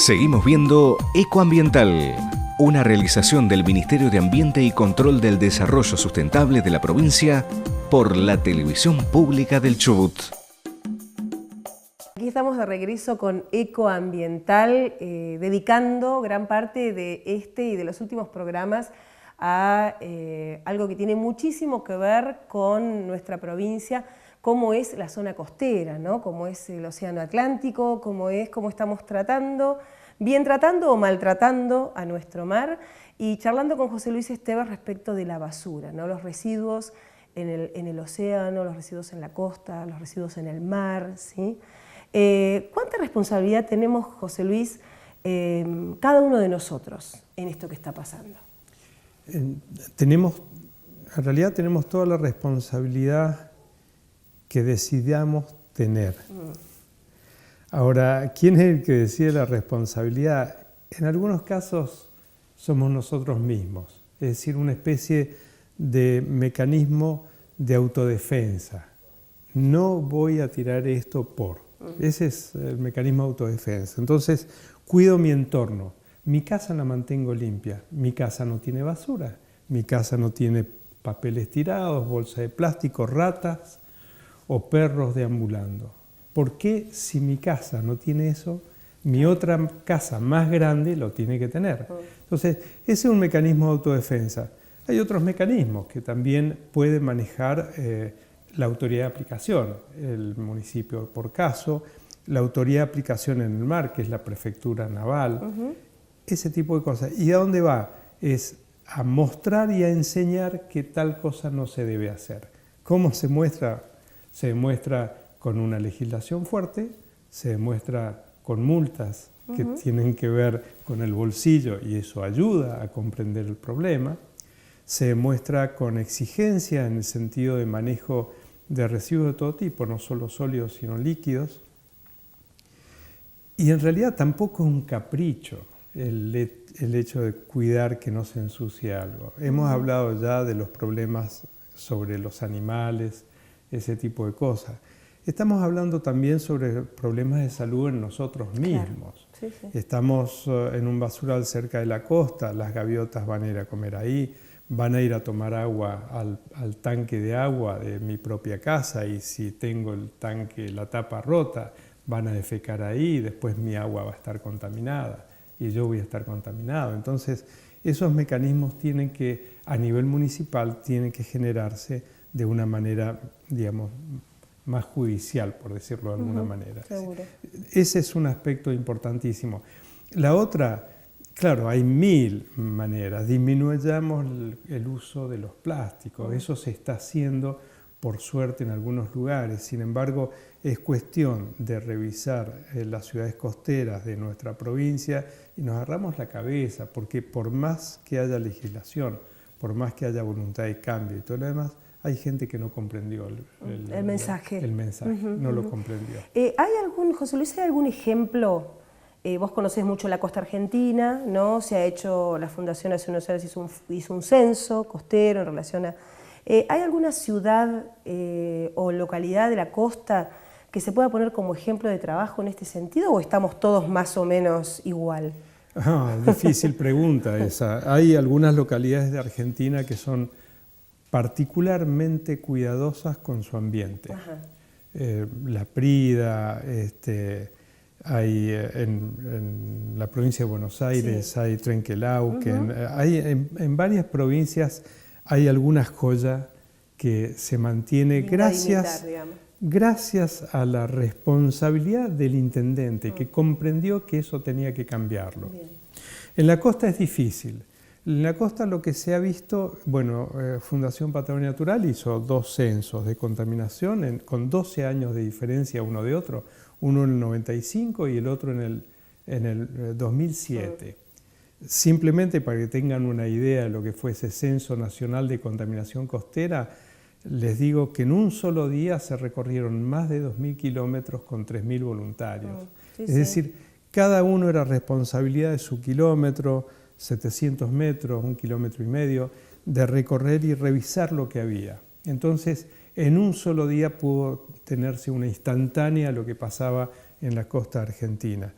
Seguimos viendo Ecoambiental, una realización del Ministerio de Ambiente y Control del Desarrollo Sustentable de la provincia por la Televisión Pública del Chubut. Aquí estamos de regreso con Ecoambiental, dedicando gran parte de este y de los últimos programas a algo que tiene muchísimo que ver con nuestra provincia, cómo es la zona costera, ¿no? Cómo es el océano Atlántico, cómo estamos tratando, bien tratando o maltratando a nuestro mar, y charlando con José Luis Esteves respecto de la basura, ¿no? Los residuos en el océano, los residuos en la costa, los residuos en el mar, ¿sí? ¿Cuánta responsabilidad tenemos, José Luis, cada uno de nosotros en esto que está pasando? En realidad tenemos toda la responsabilidad que decidamos tener. Ahora, ¿quién es el que decide la responsabilidad? En algunos casos somos nosotros mismos, es decir, una especie de mecanismo de autodefensa. No voy a tirar esto por. Ese es el mecanismo de autodefensa. Entonces, cuido mi entorno. Mi casa la mantengo limpia. Mi casa no tiene basura. Mi casa no tiene papeles tirados, bolsas de plástico, ratas o perros deambulando. ¿Por qué si mi casa no tiene eso, mi otra casa más grande lo tiene que tener? Entonces, ese es un mecanismo de autodefensa. Hay otros mecanismos que también puede manejar la autoridad de aplicación, el municipio por caso, la autoridad de aplicación en el mar, que es la prefectura naval, ese tipo de cosas. ¿Y a dónde va? Es a mostrar y a enseñar que tal cosa no se debe hacer. ¿Cómo se muestra? Se demuestra con una legislación fuerte, se demuestra con multas que tienen que ver con el bolsillo y eso ayuda a comprender el problema, se demuestra con exigencia en el sentido de manejo de residuos de todo tipo, no solo sólidos sino líquidos, y en realidad tampoco es un capricho el hecho de cuidar que no se ensucie algo. Hemos hablado ya de los problemas sobre los animales, ese tipo de cosas. Estamos hablando también sobre problemas de salud en nosotros mismos. Claro. Sí. Estamos en un basural cerca de la costa, las gaviotas van a ir a comer ahí, van a ir a tomar agua al tanque de agua de mi propia casa, y si tengo el tanque, la tapa rota, van a defecar ahí, después mi agua va a estar contaminada y yo voy a estar contaminado. Entonces, esos mecanismos tienen que, a nivel municipal, tienen que generarse de una manera, digamos, más judicial, por decirlo de alguna manera. Seguro. Ese es un aspecto importantísimo. La otra, claro, hay mil maneras. Disminuyamos el uso de los plásticos. Eso se está haciendo, por suerte, en algunos lugares. Sin embargo, es cuestión de revisar las ciudades costeras de nuestra provincia y nos agarramos la cabeza, porque por más que haya legislación, por más que haya voluntad de cambio y todo lo demás, hay gente que no comprendió el mensaje. No lo comprendió. José Luis, ¿hay algún ejemplo? Vos conocés mucho la costa argentina, ¿no? Se ha hecho, la Fundación hace unos años hizo un censo costero en relación a... ¿Hay alguna ciudad o localidad de la costa que se pueda poner como ejemplo de trabajo en este sentido, o estamos todos más o menos igual? Difícil pregunta esa. Hay algunas localidades de Argentina que son particularmente cuidadosas con su ambiente. La Prida, hay en la provincia de Buenos Aires, sí. Hay Trenquelauquen, hay en varias provincias hay algunas joyas que se mantiene gracias a la responsabilidad del intendente, que comprendió que eso tenía que cambiarlo. Bien. En la costa es difícil. En la costa lo que se ha visto, bueno, Fundación Patrimonio Natural hizo 2 censos de contaminación con 12 años de diferencia uno de otro, uno en el 95 y el otro en el 2007. Simplemente para que tengan una idea de lo que fue ese Censo Nacional de Contaminación Costera, les digo que en un solo día se recorrieron más de 2.000 kilómetros con 3.000 voluntarios. Es decir, cada uno era responsabilidad de su kilómetro, 700 metros, 1,5 kilómetros, de recorrer y revisar lo que había. Entonces, en un solo día pudo tenerse una instantánea lo que pasaba en la costa argentina.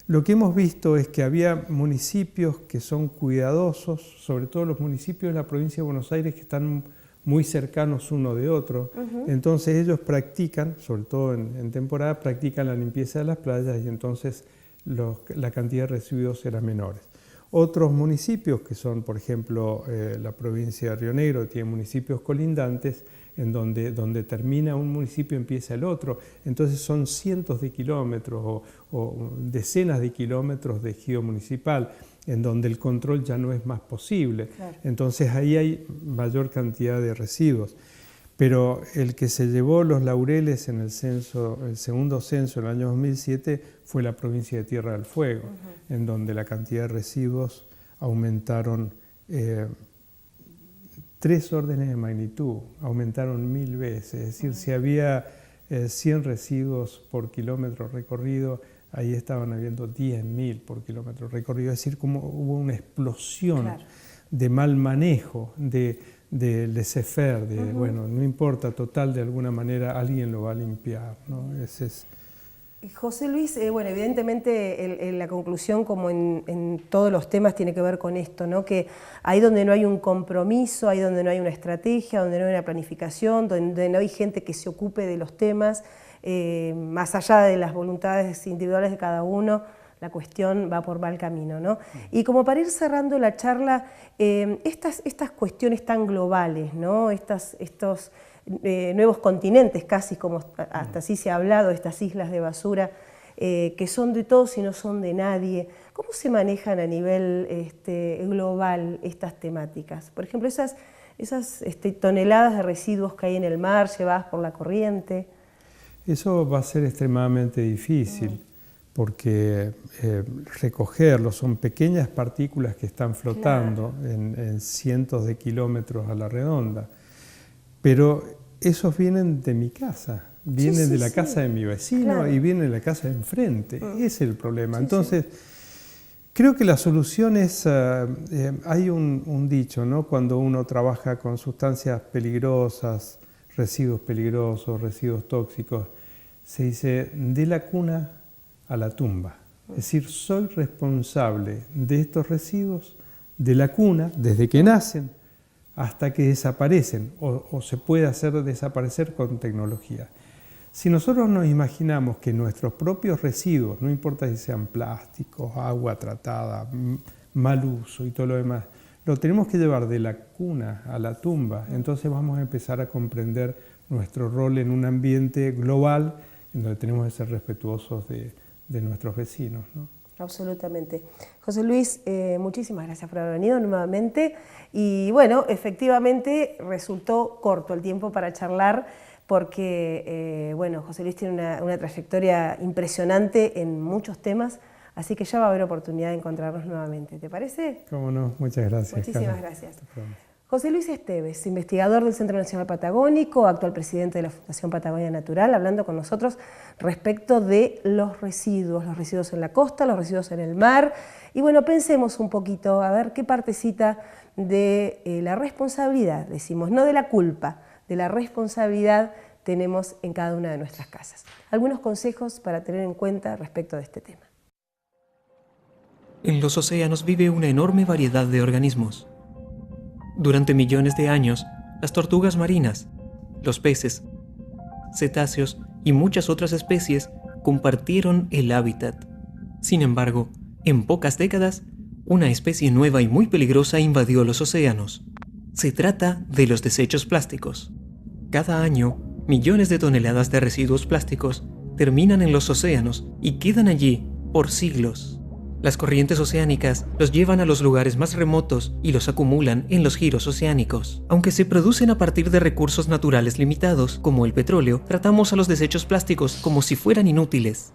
Lo que hemos visto es que había municipios que son cuidadosos, sobre todo los municipios de la provincia de Buenos Aires que están muy cercanos uno de otro. Entonces ellos practican, sobre todo en temporada, practican la limpieza de las playas y entonces la cantidad de residuos era menores. Otros municipios que son, por ejemplo, la provincia de Río Negro, tiene municipios colindantes, en donde termina un municipio empieza el otro, entonces son cientos de kilómetros o decenas de kilómetros de ejido municipal, en donde el control ya no es más posible. Claro. Entonces ahí hay mayor cantidad de residuos. Pero el que se llevó los laureles en el segundo censo en el año 2007 fue la provincia de Tierra del Fuego, en donde la cantidad de residuos aumentaron 3 órdenes de magnitud, aumentaron 1000 veces. Es decir, si había 100 residuos por kilómetro recorrido, ahí estaban habiendo 10.000 por kilómetro recorrido. Es decir, como hubo una explosión de mal manejo, de laissez-faire, bueno, no importa, total, de alguna manera alguien lo va a limpiar, ¿no? Ese es... José Luis, bueno, evidentemente la conclusión, como en todos los temas, tiene que ver con esto, ¿no? Que ahí donde no hay un compromiso, ahí donde no hay una estrategia, donde no hay una planificación, donde no hay gente que se ocupe de los temas, más allá de las voluntades individuales de cada uno, la cuestión va por mal camino, ¿no? Y como para ir cerrando la charla, estas cuestiones tan globales, ¿no? Estos nuevos continentes, casi como hasta así se ha hablado, estas islas de basura, que son de todos y no son de nadie. ¿Cómo se manejan a nivel global estas temáticas? Por ejemplo, esas toneladas de residuos que hay en el mar llevadas por la corriente. Eso va a ser extremadamente difícil, porque recogerlos son pequeñas partículas que están flotando en cientos de kilómetros a la redonda. Pero esos vienen de mi casa, vienen de la casa de mi vecino y vienen de la casa de enfrente. Ese es el problema. Entonces, creo que la solución es, hay un dicho, ¿no? Cuando uno trabaja con sustancias peligrosas, residuos tóxicos, se dice de la cuna a la tumba. Es decir, soy responsable de estos residuos de la cuna, desde que nacen, hasta que desaparecen o se puede hacer desaparecer con tecnología. Si nosotros nos imaginamos que nuestros propios residuos, no importa si sean plásticos, agua tratada, mal uso y todo lo demás, lo tenemos que llevar de la cuna a la tumba, entonces vamos a empezar a comprender nuestro rol en un ambiente global en donde tenemos que ser respetuosos de nuestros vecinos, ¿no? Absolutamente. José Luis, muchísimas gracias por haber venido nuevamente y bueno, efectivamente resultó corto el tiempo para charlar porque bueno, José Luis tiene una trayectoria impresionante en muchos temas, así que ya va a haber oportunidad de encontrarnos nuevamente. ¿Te parece? Cómo no, muchas gracias. Muchísimas gracias. José Luis Esteves, investigador del Centro Nacional Patagónico, actual presidente de la Fundación Patagonia Natural, hablando con nosotros respecto de los residuos en la costa, los residuos en el mar. Y bueno, pensemos un poquito, a ver qué partecita de la responsabilidad, decimos, no de la culpa, de la responsabilidad tenemos en cada una de nuestras casas. Algunos consejos para tener en cuenta respecto de este tema. En los océanos vive una enorme variedad de organismos. Durante millones de años, las tortugas marinas, los peces, cetáceos y muchas otras especies compartieron el hábitat. Sin embargo, en pocas décadas, una especie nueva y muy peligrosa invadió los océanos. Se trata de los desechos plásticos. Cada año, millones de toneladas de residuos plásticos terminan en los océanos y quedan allí por siglos. Las corrientes oceánicas los llevan a los lugares más remotos y los acumulan en los giros oceánicos. Aunque se producen a partir de recursos naturales limitados, como el petróleo, tratamos a los desechos plásticos como si fueran inútiles.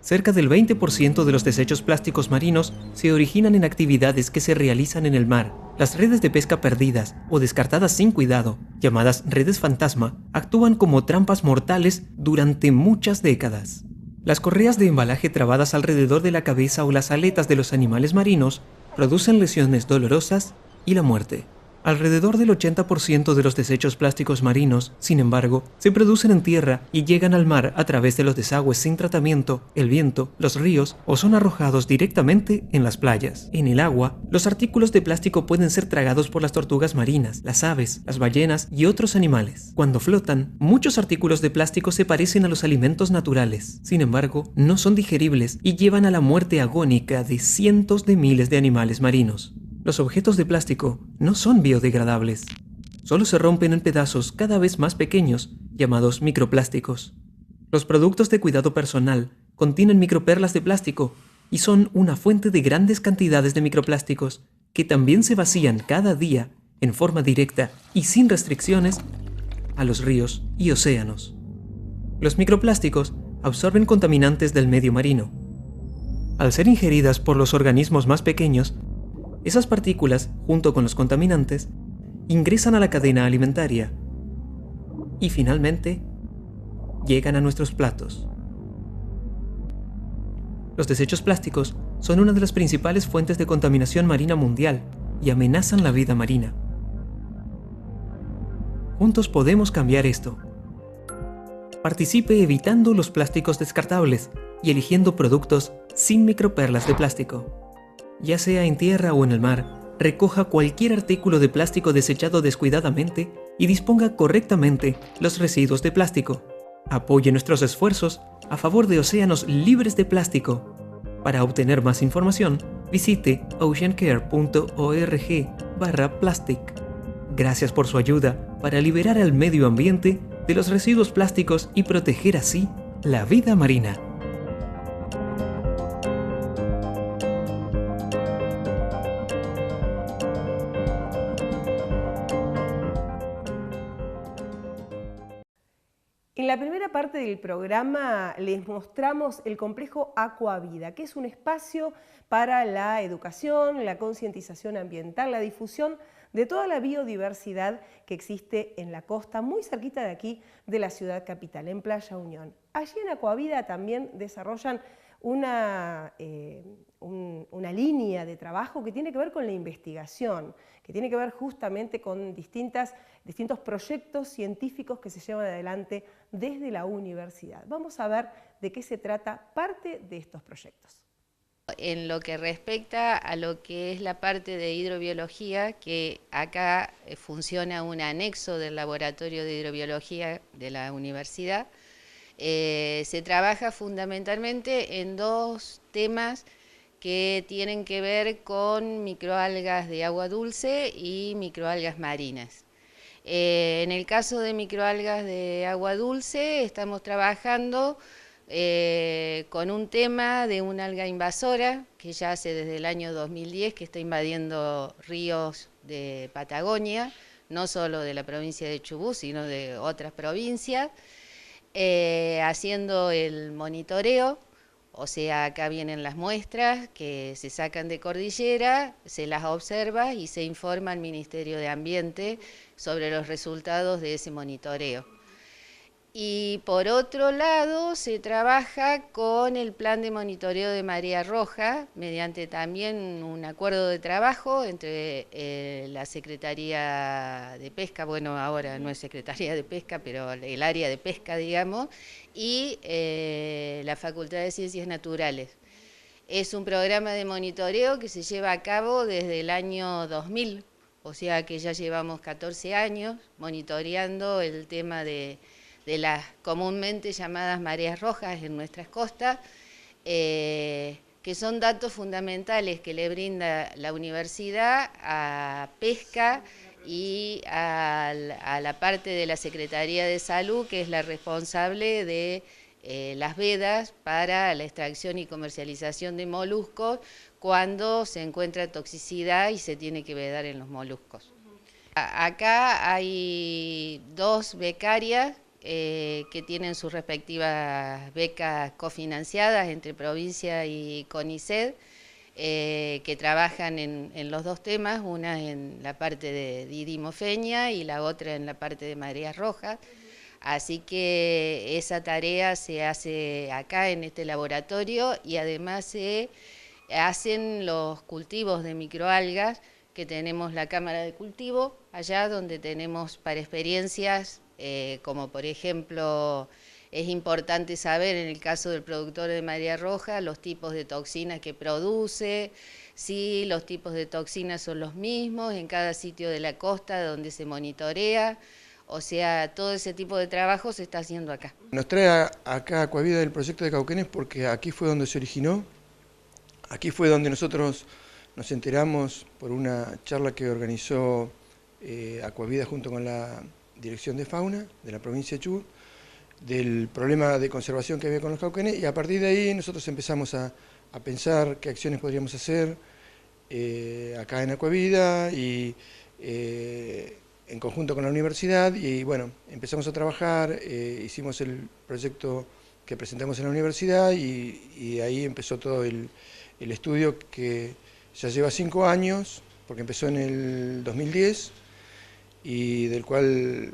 Cerca del 20% de los desechos plásticos marinos se originan en actividades que se realizan en el mar. Las redes de pesca perdidas o descartadas sin cuidado, llamadas redes fantasma, actúan como trampas mortales durante muchas décadas. Las correas de embalaje trabadas alrededor de la cabeza o las aletas de los animales marinos producen lesiones dolorosas y la muerte. Alrededor del 80% de los desechos plásticos marinos, sin embargo, se producen en tierra y llegan al mar a través de los desagües sin tratamiento, el viento, los ríos o son arrojados directamente en las playas. En el agua, los artículos de plástico pueden ser tragados por las tortugas marinas, las aves, las ballenas y otros animales. Cuando flotan, muchos artículos de plástico se parecen a los alimentos naturales. Sin embargo, no son digeribles y llevan a la muerte agónica de cientos de miles de animales marinos. Los objetos de plástico no son biodegradables. Solo se rompen en pedazos cada vez más pequeños, llamados microplásticos. Los productos de cuidado personal contienen microperlas de plástico y son una fuente de grandes cantidades de microplásticos que también se vacían cada día en forma directa y sin restricciones a los ríos y océanos. Los microplásticos absorben contaminantes del medio marino. Al ser ingeridas por los organismos más pequeños, esas partículas, junto con los contaminantes, ingresan a la cadena alimentaria y finalmente llegan a nuestros platos. Los desechos plásticos son una de las principales fuentes de contaminación marina mundial y amenazan la vida marina. Juntos podemos cambiar esto. Participe evitando los plásticos descartables y eligiendo productos sin microperlas de plástico. Ya sea en tierra o en el mar, recoja cualquier artículo de plástico desechado descuidadamente y disponga correctamente los residuos de plástico. Apoye nuestros esfuerzos a favor de océanos libres de plástico. Para obtener más información, visite oceancare.org/plastic. Gracias por su ayuda para liberar al medio ambiente de los residuos plásticos y proteger así la vida marina. En la primera parte del programa les mostramos el complejo Aquavida, que es un espacio para la educación, la concientización ambiental, la difusión de toda la biodiversidad que existe en la costa, muy cerquita de aquí, de la ciudad capital, en Playa Unión. Allí en Aquavida también desarrollan una línea de trabajo que tiene que ver con la investigación, que tiene que ver justamente con distintos proyectos científicos que se llevan adelante desde la universidad. Vamos a ver de qué se trata parte de estos proyectos. En lo que respecta a lo que es la parte de hidrobiología, que acá funciona un anexo del laboratorio de hidrobiología de la universidad, se trabaja fundamentalmente en dos temas que tienen que ver con microalgas de agua dulce y microalgas marinas. En el caso de microalgas de agua dulce estamos trabajando con un tema de una alga invasora que ya hace desde el año 2010 que está invadiendo ríos de Patagonia, no solo de la provincia de Chubut, sino de otras provincias, haciendo el monitoreo. O sea, acá vienen las muestras que se sacan de cordillera, se las observa y se informa al Ministerio de Ambiente sobre los resultados de ese monitoreo. Y por otro lado, se trabaja con el plan de monitoreo de marea roja, mediante también un acuerdo de trabajo entre la Secretaría de Pesca, bueno, ahora no es Secretaría de Pesca, pero el área de pesca, digamos, y la Facultad de Ciencias Naturales. Es un programa de monitoreo que se lleva a cabo desde el año 2000, o sea que ya llevamos 14 años monitoreando el tema de las comúnmente llamadas mareas rojas en nuestras costas, que son datos fundamentales que le brinda la universidad a pesca y a la parte de la Secretaría de Salud, que es la responsable de las vedas para la extracción y comercialización de moluscos cuando se encuentra toxicidad y se tiene que vedar en los moluscos. Acá hay dos becarias que tienen sus respectivas becas cofinanciadas entre provincia y CONICET, que trabajan en los dos temas, una en la parte de didimofenia y la otra en la parte de mareas rojas. Así que esa tarea se hace acá en este laboratorio y además se hacen los cultivos de microalgas que tenemos la cámara de cultivo, allá donde tenemos para experiencias, como por ejemplo, es importante saber en el caso del productor de María Roja, los tipos de toxinas que produce, si los tipos de toxinas son los mismos en cada sitio de la costa donde se monitorea. O sea, todo ese tipo de trabajo se está haciendo acá. Nos trae acá Aquavida el proyecto de Cauquenes porque aquí fue donde se originó, aquí fue donde nosotros nos enteramos por una charla que organizó Aquavida junto con la Dirección de Fauna de la provincia de Chubut, del problema de conservación que había con los cauquenes, y a partir de ahí nosotros empezamos a pensar qué acciones podríamos hacer acá en Aquavida y en conjunto con la universidad, y bueno, empezamos a trabajar, hicimos el proyecto que presentamos en la universidad y ahí empezó todo el estudio que ya lleva 5 años, porque empezó en el 2010 y del cual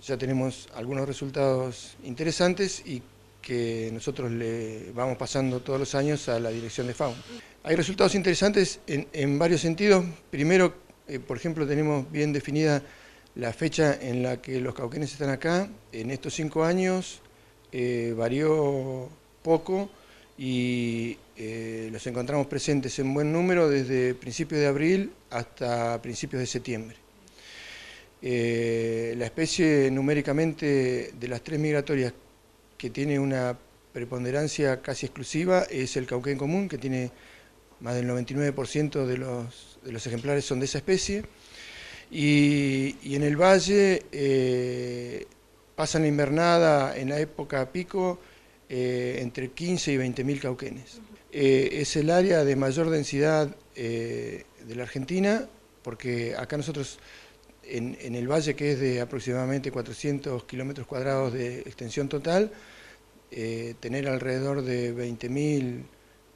ya tenemos algunos resultados interesantes y que nosotros le vamos pasando todos los años a la Dirección de Fauna. Hay resultados interesantes en varios sentidos. Primero, por ejemplo, tenemos bien definida la fecha en la que los cauquenes están acá. En estos 5 años varió poco y los encontramos presentes en buen número desde principios de abril hasta principios de septiembre. La especie numéricamente de las 3 migratorias que tiene una preponderancia casi exclusiva es el cauquén común, que tiene más del 99% de los ejemplares son de esa especie. Y en el valle pasan la invernada en la época pico entre 15 y 20.000 cauquenes. Es el área de mayor densidad de la Argentina, porque acá nosotros en el valle, que es de aproximadamente 400 kilómetros cuadrados de extensión total, tener alrededor de 20.000,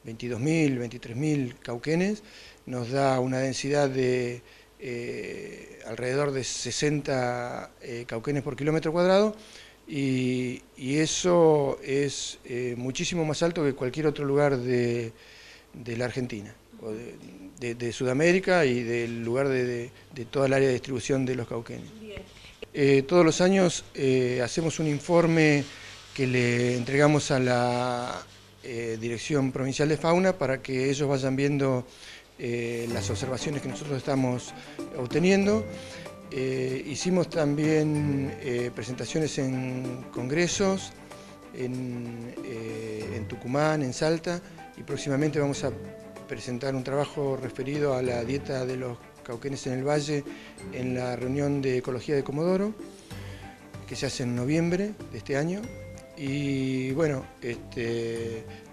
22.000, 23.000 cauquenes nos da una densidad de alrededor de 60 cauquenes por kilómetro cuadrado, y eso es muchísimo más alto que cualquier otro lugar de la Argentina, o de Sudamérica y del lugar de toda el área de distribución de los cauquenes. Todos los años hacemos un informe que le entregamos a la Dirección Provincial de Fauna para que ellos vayan viendo las observaciones que nosotros estamos obteniendo. Hicimos también presentaciones en congresos, en Tucumán, en Salta, y próximamente vamos a presentar un trabajo referido a la dieta de los cauquenes en el valle en la reunión de Ecología de Comodoro, que se hace en noviembre de este año. Y bueno,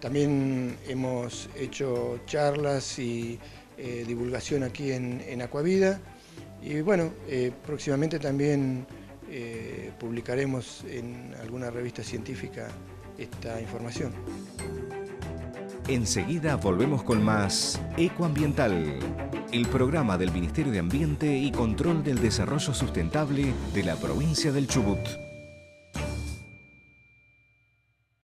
también hemos hecho charlas y divulgación aquí en Aquavida, y bueno, próximamente también publicaremos en alguna revista científica esta información. Enseguida volvemos con más Ecoambiental, el programa del Ministerio de Ambiente y Control del Desarrollo Sustentable de la provincia del Chubut.